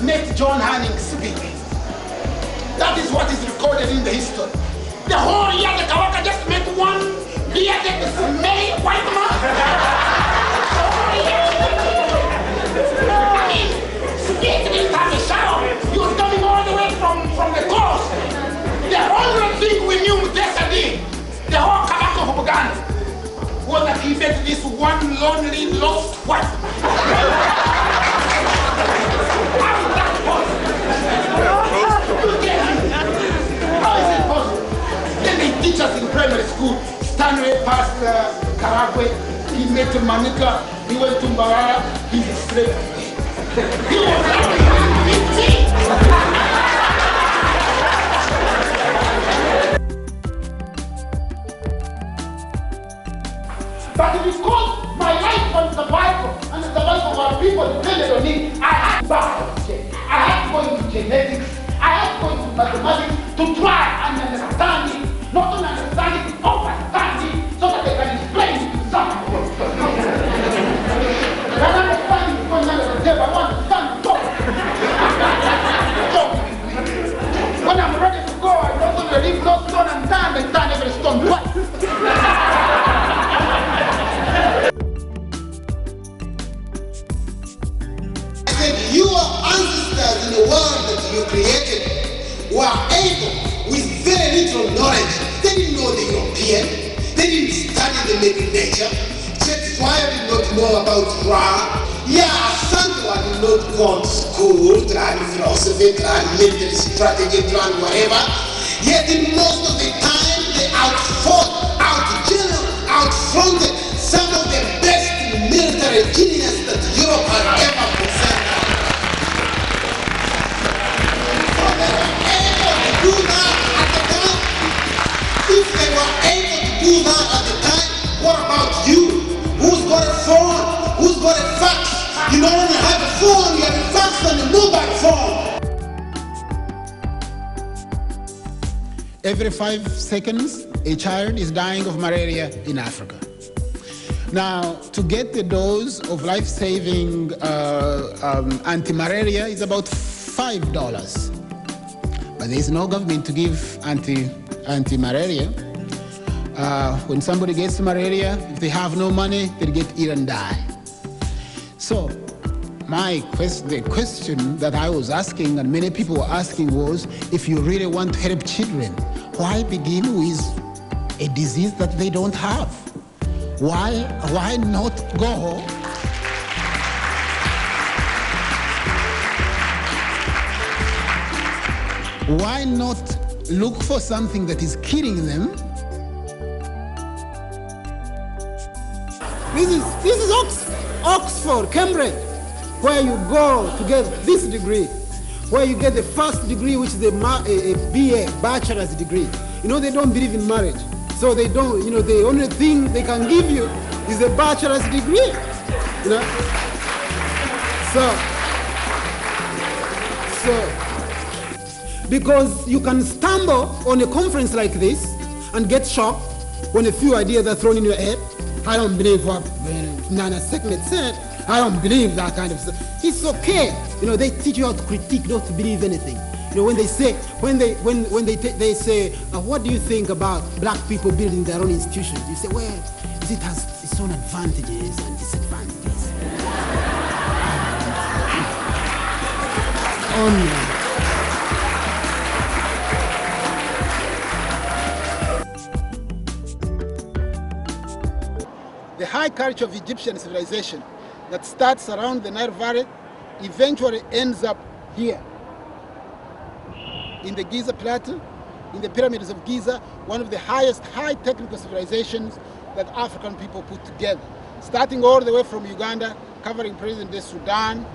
met John Hanning speaking. That is what is recorded in the history. The whole year the Kawaka just met one bearded, smelly white man. The whole year. I mean, speaking in the shower, he was coming all the way from the coast. The only thing we knew yesterday, the whole Kabaka of Uganda, was that he met this one lonely, lost wife. How is that possible? How is it possible? Then they teach us in primary school, Stanley passed Karagwe, he met Manika, he went to Mbarara, he's a slave. He was But because my life was the Bible and the life of our people depended on it, I had to biology. I had to go into genetics. I had to go into mathematics to try and understand it. Not only understand it, understand it so that they can explain it to someone. When I understand it because none of the devil, I want to stand talk. When I'm ready to go, I don't want to leave no stone unturned and turn every stone twice. Your ancestors in the world that you created were able, with very little knowledge, they didn't know the European, they didn't study the middle nature. Shakespeare did not know about Ra. Yeah, Zanzibar did not go to school, learn philosophy, learn military strategy, learn whatever. Yet in most of the time, they outfought, outfronted some of the best military genius that Europe had ever possessed. Do that at the time. If they were able to do that at the time, what about you? Who's got a phone? Who's got a fax? You don't only have a phone, you have a fax and a mobile phone. Every 5 seconds, a child is dying of malaria in Africa. Now, to get the dose of life-saving anti-malaria is about $5. But there is no government to give anti-malaria. When somebody gets malaria, if they have no money, they get ill and die. So the question that I was asking and many people were asking was, if you really want to help children, why begin with a disease that they don't have? Why not go Why not look for something that is killing them? This is Oxford, Cambridge, where you go to get this degree, where you get the first degree, which is a BA, bachelor's degree. You know, they don't believe in marriage. So they don't, you know, the only thing they can give you is a bachelor's degree. You know? Because you can stumble on a conference like this and get shocked when a few ideas are thrown in your head. I don't believe what Nana Sekmet said. I don't believe that kind of stuff. It's okay. You know, they teach you how to critique, not to believe anything. You know, when they say, they say, what do you think about black people building their own institutions? You say, well, it has its own advantages and disadvantages. Only. The high culture of Egyptian civilization that starts around the Nile Valley eventually ends up here in the Giza Plateau, in the pyramids of Giza, one of the highest high technical civilizations that African people put together, starting all the way from Uganda, covering present-day Sudan,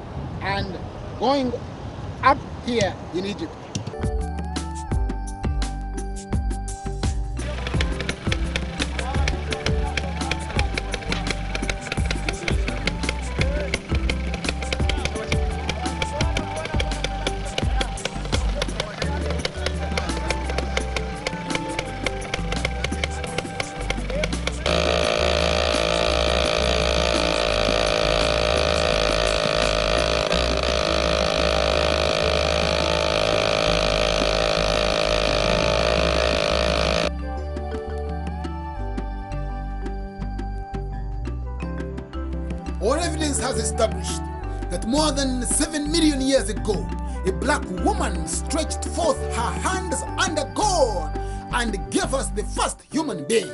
and going up here in Egypt. was established that more than 7 million years ago, a black woman stretched forth her hands under God and gave us the first human being.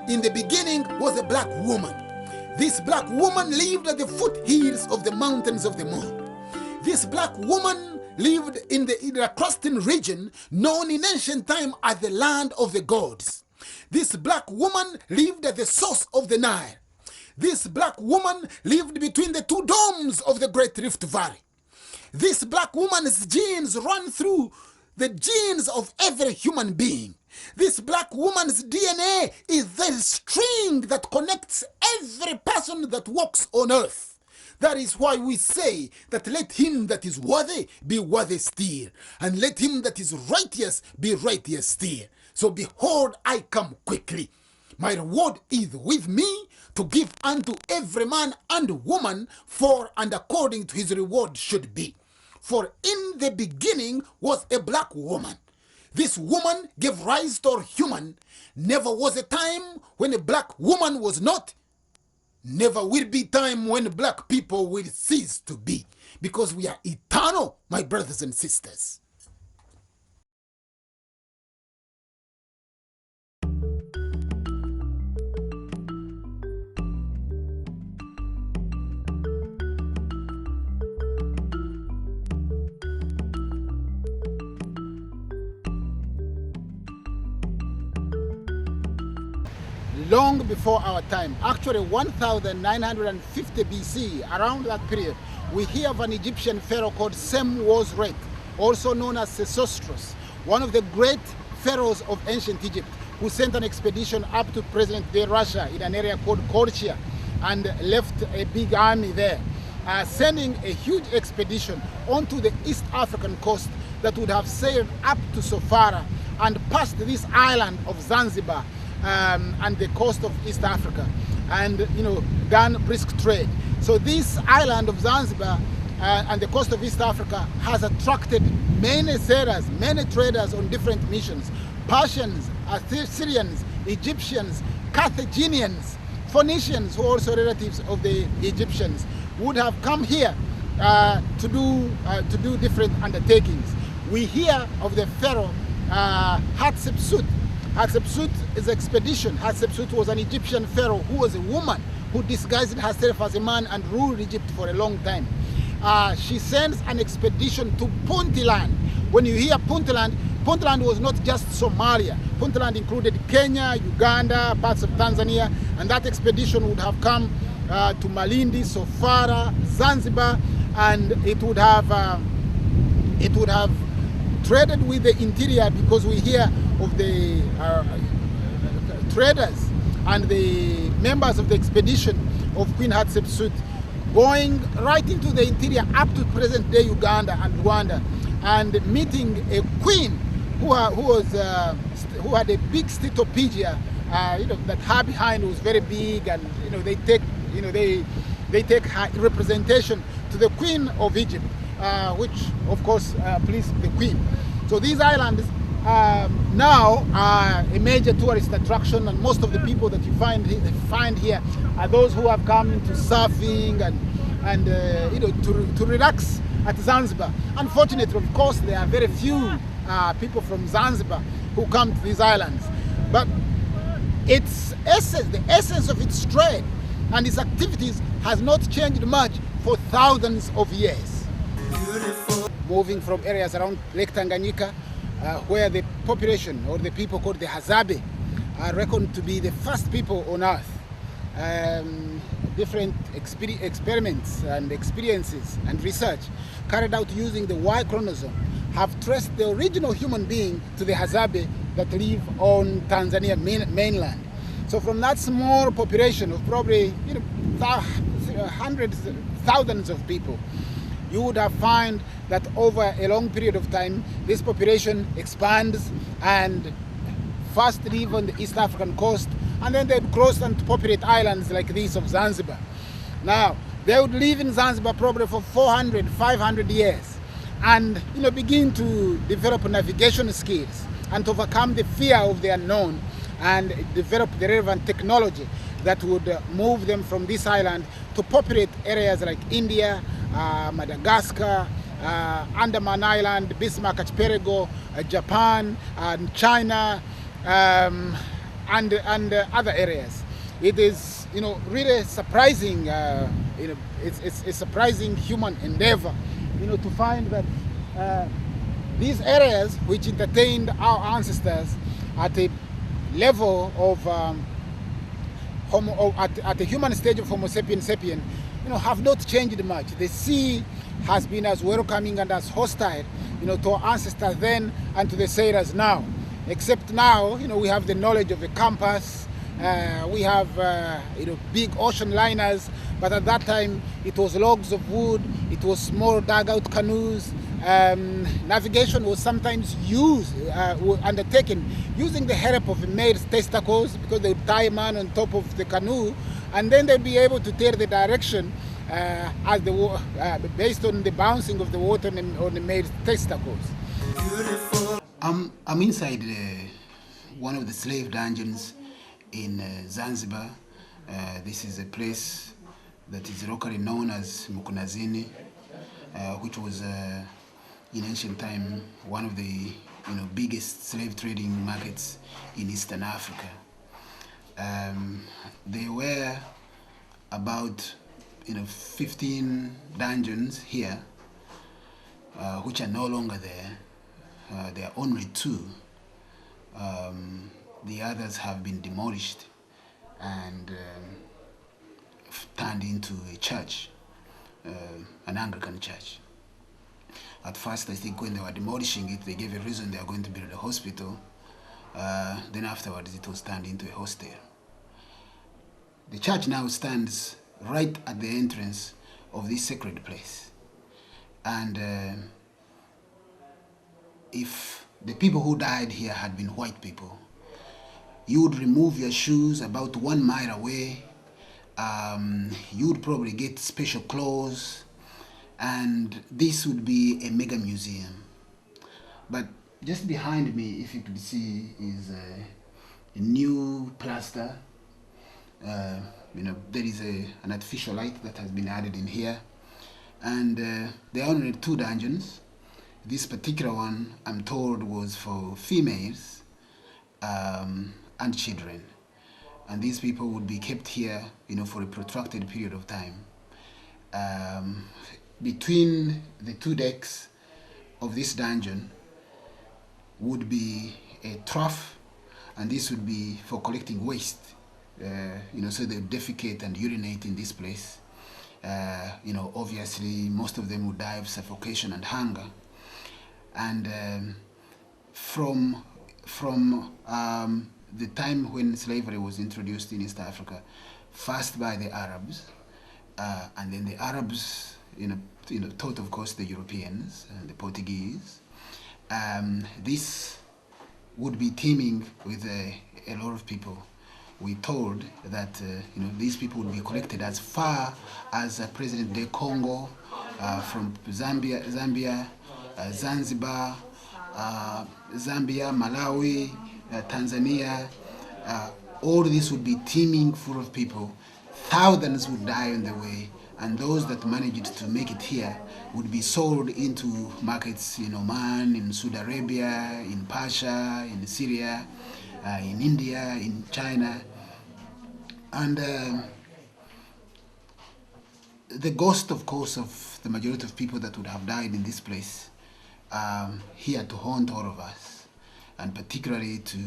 In the beginning was a black woman. This black woman lived at the foothills of the mountains of the moon. This black woman lived in the Iraqustan region known in ancient time as the land of the gods. This black woman lived at the source of the Nile. This black woman lived between the two domes of the Great Rift Valley. This black woman's genes run through the genes of every human being. This black woman's DNA is the string that connects every person that walks on earth. That is why we say that let him that is worthy be worthy still, and let him that is righteous be righteous still. So behold, I come quickly. My reward is with me to give unto every man and woman for and according to his reward should be. For in the beginning was a black woman. This woman gave rise to a human. Never was a time when a black woman was not. Never will be time when black people will cease to be. Because we are eternal, my brothers and sisters. Long before our time, actually 1950 BC, around that period, we hear of an Egyptian pharaoh called Sem-was-ret, also known as Sesostris, one of the great pharaohs of ancient Egypt, who sent an expedition up to present-day Russia in an area called Korchia and left a big army there, sending a huge expedition onto the East African coast that would have sailed up to Sofara and past this island of Zanzibar and the coast of East Africa, and done brisk trade. So this island of Zanzibar and the coast of East Africa has attracted many sailors, many traders on different missions. Persians, Assyrians, Egyptians, Carthaginians, Phoenicians, who are also relatives of the Egyptians, would have come here to do different undertakings. We hear of the pharaoh Hatshepsut. Hatshepsut's expedition. Hatshepsut was an Egyptian pharaoh who was a woman who disguised herself as a man and ruled Egypt for a long time. She sends an expedition to Puntland. When you hear Puntland, Puntland was not just Somalia. Puntland included Kenya, Uganda, parts of Tanzania, and that expedition would have come to Malindi, Sofara, Zanzibar, and it would have traded with the interior, because we hear of the traders and the members of the expedition of Queen Hatshepsut going right into the interior up to present-day Uganda and Rwanda, and meeting a queen who had a big stetopegia, that her behind was very big, and they take her representation to the Queen of Egypt, which of course pleased the Queen. So these islands now are a major tourist attraction, and most of the people that you find here are those who have come into surfing and to relax at Zanzibar. Unfortunately, of course, there are very few people from Zanzibar who come to these islands, but its essence, the essence of its trade and its activities has not changed much for thousands of years. Beautiful. Moving from areas around Lake Tanganyika, where the population, or the people called the Hazabe, are reckoned to be the first people on earth. Different experiments and experiences and research carried out using the Y chromosome have traced the original human being to the Hazabe that live on Tanzania mainland. So from that small population of probably hundreds, thousands of people, you would have found that over a long period of time, this population expands and first live on the East African coast, and then they cross and populate islands like these of Zanzibar. Now, they would live in Zanzibar probably for 400, 500 years, and begin to develop navigation skills and to overcome the fear of the unknown, and develop the relevant technology that would move them from this island to populate areas like India, Madagascar, Andaman Island, Bismarck Archipelago, Japan, and China, and other areas. It is, really surprising. It's surprising human endeavor, to find that these areas which entertained our ancestors at a level of at the human stage of Homo sapiens sapien, have not changed much. The sea has been as welcoming and as hostile, to our ancestors then and to the sailors now. Except now, we have the knowledge of a compass. We have, big ocean liners, but at that time it was logs of wood, it was small dugout canoes. Navigation was sometimes undertaken using the help of male testicles, because they would tie a man on top of the canoe, and then they'd be able to tell the direction based on the bouncing of the water on the male testicles. I'm inside one of the slave dungeons in Zanzibar. This is a place that is locally known as Mkunazini, which was in ancient time one of the biggest slave trading markets in Eastern Africa. There were about 15 dungeons here, which are no longer there. There are only 2. The others have been demolished and turned into a church, an Anglican church. At first, I think when they were demolishing it, they gave a reason they were going to build a hospital. Then afterwards, it was turned into a hostel. The church now stands right at the entrance of this sacred place. And if the people who died here had been white people, you would remove your shoes about 1 mile away. You would probably get special clothes, and this would be a mega museum. But just behind me, if you could see, is a new plaster. There is an artificial light that has been added in here, and there are only 2 dungeons. This particular one, I'm told, was for females and children, and these people would be kept here, for a protracted period of time. Between the 2 decks of this dungeon would be a trough, and this would be for collecting waste. So they would defecate and urinate in this place. Obviously most of them would die of suffocation and hunger. And from the time when slavery was introduced in East Africa, first by the Arabs, and then the Arabs, taught, of course, the Europeans and the Portuguese. This would be teeming with a lot of people. We told that these people would be collected as far as present-day Congo, from Zambia, Zanzibar, Zambia, Malawi, Tanzania. All this would be teeming full of people. Thousands would die on the way, and those that managed to make it here would be sold into markets in Oman, in Saudi Arabia, in Persia, in Syria, in India, in China. And the ghost, of course, of the majority of people that would have died in this place here to haunt all of us, and particularly to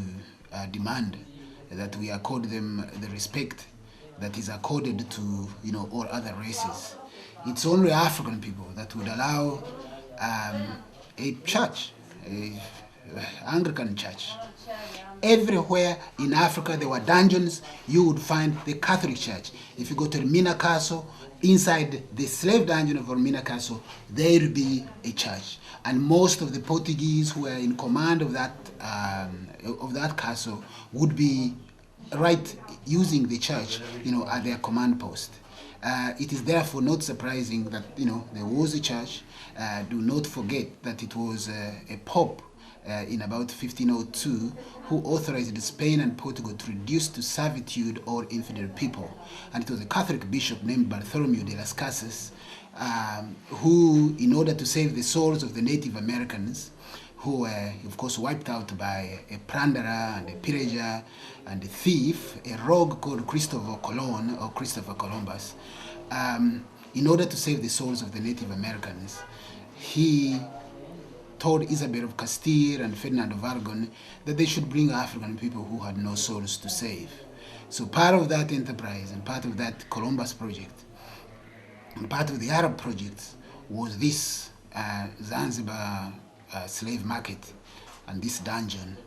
demand that we accord them the respect that is accorded to all other races. It's only African people that would allow a church, an Anglican church. Everywhere in Africa there were dungeons. You would find the Catholic Church. If you go to Mina Castle, inside the slave dungeon of Mina Castle, there will be a church. And most of the Portuguese who were in command of that castle would be right using the church, at their command post. It is therefore not surprising that there was a church. Do not forget that it was a pope in about 1502, who authorized Spain and Portugal to reduce to servitude all infidel people. And it was a Catholic bishop named Bartholomew de las Casas who, in order to save the souls of the Native Americans, who were, of course, wiped out by a plunderer and a pillager and a thief, a rogue called Christopher Columbus. In order to save the souls of the Native Americans, he told Isabel of Castile and Ferdinand of Aragon that they should bring African people who had no souls to save. So part of that enterprise and part of that Columbus project and part of the Arab project was this Zanzibar slave market and this dungeon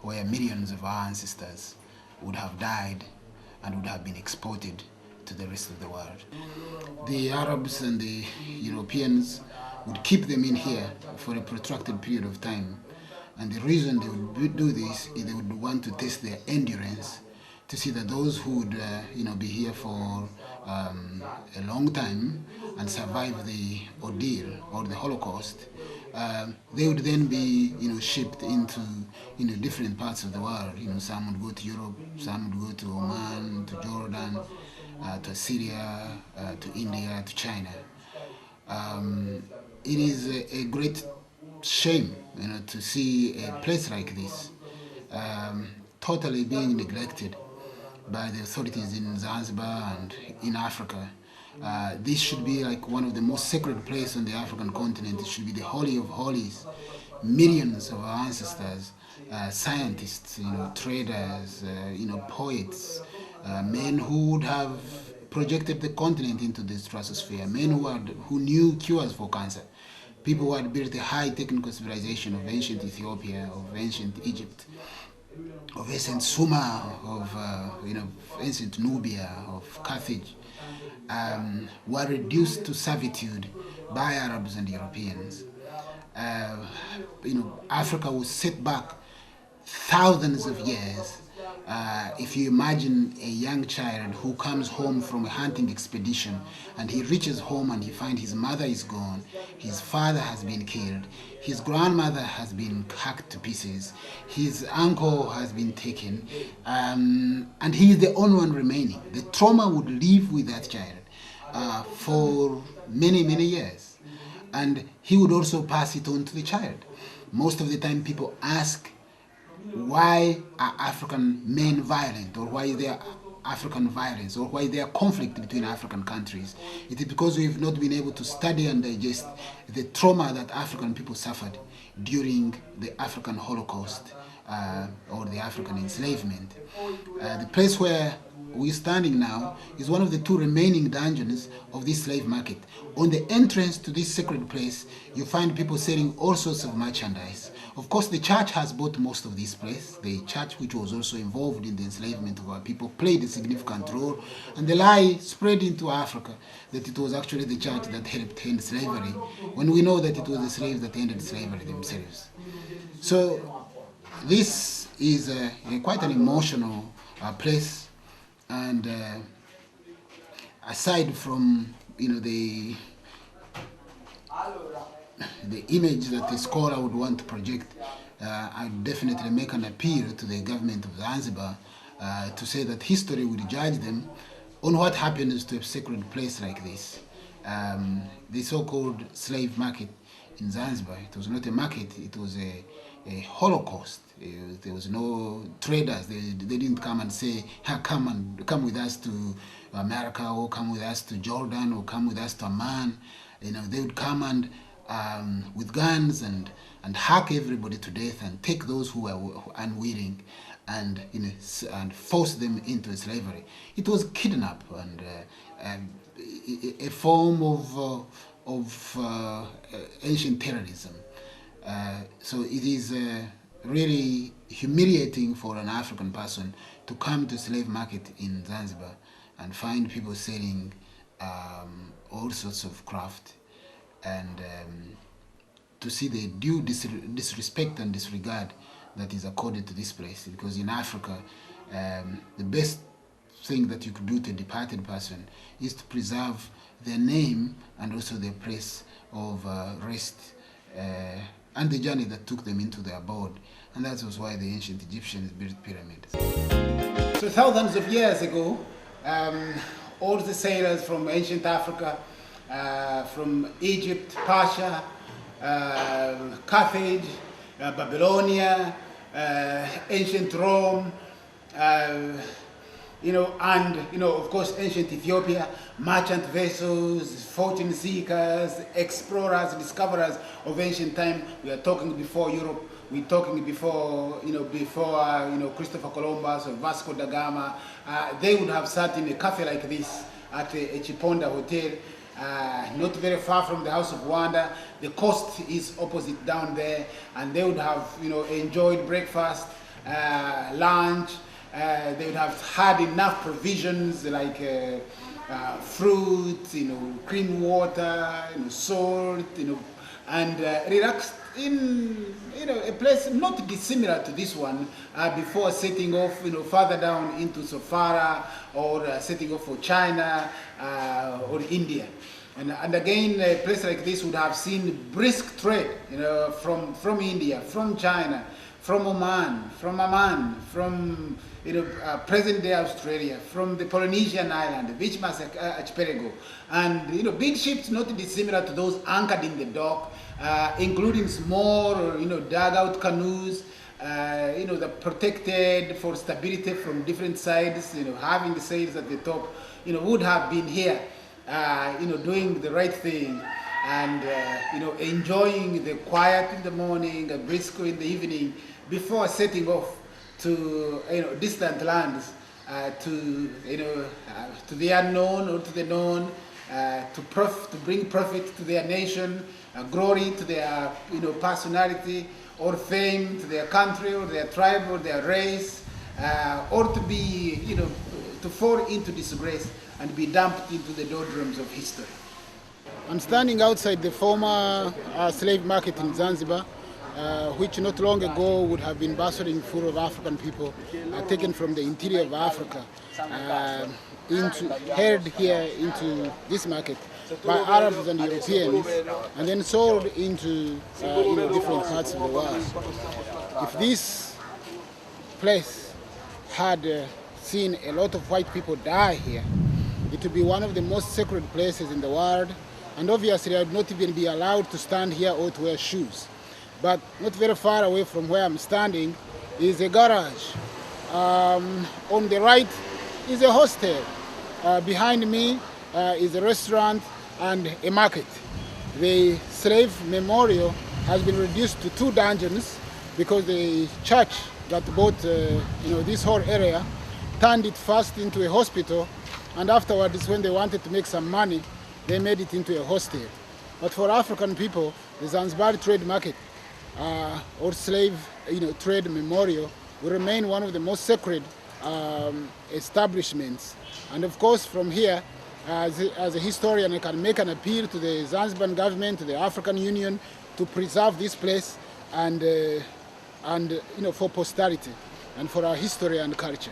where millions of our ancestors would have died and would have been exported to the rest of the world. The Arabs and the Europeans would keep them in here for a protracted period of time. And the reason they would do this is they would want to test their endurance to see that those who would be here for a long time and survive the ordeal or the Holocaust, they would then be shipped into different parts of the world. Some would go to Europe, some would go to Oman, to Jordan, to Syria, to India, to China. It is a great shame to see a place like this totally being neglected by the authorities in Zanzibar and in Africa. This should be like one of the most sacred places on the African continent. It should be the Holy of Holies. Millions of our ancestors, scientists, traders, poets, men who would have projected the continent into the stratosphere, men who knew cures for cancer, people who had built a high technical civilization of ancient Ethiopia, of ancient Egypt, of ancient Sumer, of ancient Nubia, of Carthage, were reduced to servitude by Arabs and Europeans. Africa was set back thousands of years. If you imagine a young child who comes home from a hunting expedition and he reaches home and he finds his mother is gone, his father has been killed, his grandmother has been hacked to pieces, his uncle has been taken, and he is the only one remaining. The trauma would live with that child for many, many years. And he would also pass it on to the child. Most of the time people ask, why are African men violent, or why is there African violence, or why is there conflict between African countries? It is because we have not been able to study and digest the trauma that African people suffered during the African Holocaust or the African enslavement. The place where we're standing now is one of the two remaining dungeons of this slave market. On the entrance to this sacred place, you find people selling all sorts of merchandise. Of course, the church has bought most of this place. The church, which was also involved in the enslavement of our people, played a significant role. And the lie spread into Africa that it was actually the church that helped end slavery, when we know that it was the slaves that ended slavery themselves. So this is quite an emotional place. And aside from the image that the scholar would want to project, I would definitely make an appeal to the government of Zanzibar to say that history would judge them on what happens to a sacred place like this. The so-called slave market in Zanzibar, it was not a market, it was a Holocaust. There was no traders. They didn't come and say, come with us to America, or come with us to Jordan, or come with us to Amman. They would come and with guns and hack everybody to death and take those who were unwilling and force them into slavery. It was kidnap and a form of ancient terrorism. So it is really humiliating for an African person to come to slave market in Zanzibar and find people selling all sorts of craft, and to see the due disrespect and disregard that is accorded to this place. Because in Africa, the best thing that you could do to a departed person is to preserve their name and also their place of rest and the journey that took them into their abode. And that was why the ancient Egyptians built pyramids. So thousands of years ago, all the sailors from ancient Africa, from Egypt, Persia, Carthage, Babylonia, ancient Rome, and of course ancient Ethiopia, merchant vessels, fortune seekers, explorers, discoverers of ancient time. We are talking before Europe. We're talking before Christopher Columbus or Vasco da Gama. They would have sat in a cafe like this at a Chiponda hotel, not very far from the House of Wonder. The coast is opposite down there, and they would have enjoyed breakfast, lunch. They would have had enough provisions like fruit, clean water, salt, and relaxed in a place not dissimilar to this one before setting off further down into Sofara or setting off for China or India. And again, a place like this would have seen brisk trade from India, from China, from Oman, from present-day Australia, from the Polynesian island, the Beachmas archipelago, and big ships not dissimilar to those anchored in the dock, including small dugout canoes, that protected for stability from different sides, having the sails at the top, would have been here, doing the right thing, and enjoying the quiet in the morning, a brisk in the evening, before setting off to distant lands, to the unknown or to the known, to bring profit to their nation, glory to their personality, or fame to their country or their tribe or their race, or to be to fall into disgrace and be dumped into the doldrums of history. I'm standing outside the former slave market in Zanzibar, which not long ago would have been bustling full of African people taken from the interior of Africa, held here into this market by Arabs and Europeans, and then sold into different parts of the world. If this place had seen a lot of white people die here, it would be one of the most sacred places in the world, and obviously I would not even be allowed to stand here or to wear shoes. But not very far away from where I'm standing is a garage. On the right is a hostel. Behind me is a restaurant and a market. The slave memorial has been reduced to 2 dungeons because the church that bought this whole area turned it first into a hospital, and afterwards, when they wanted to make some money, they made it into a hostel. But for African people, the Zanzibar trade market or slave trade memorial will remain one of the most sacred establishments. And of course, from here, as a historian, I can make an appeal to the Zanzibar government, to the African Union, to preserve this place and for posterity and for our history and culture.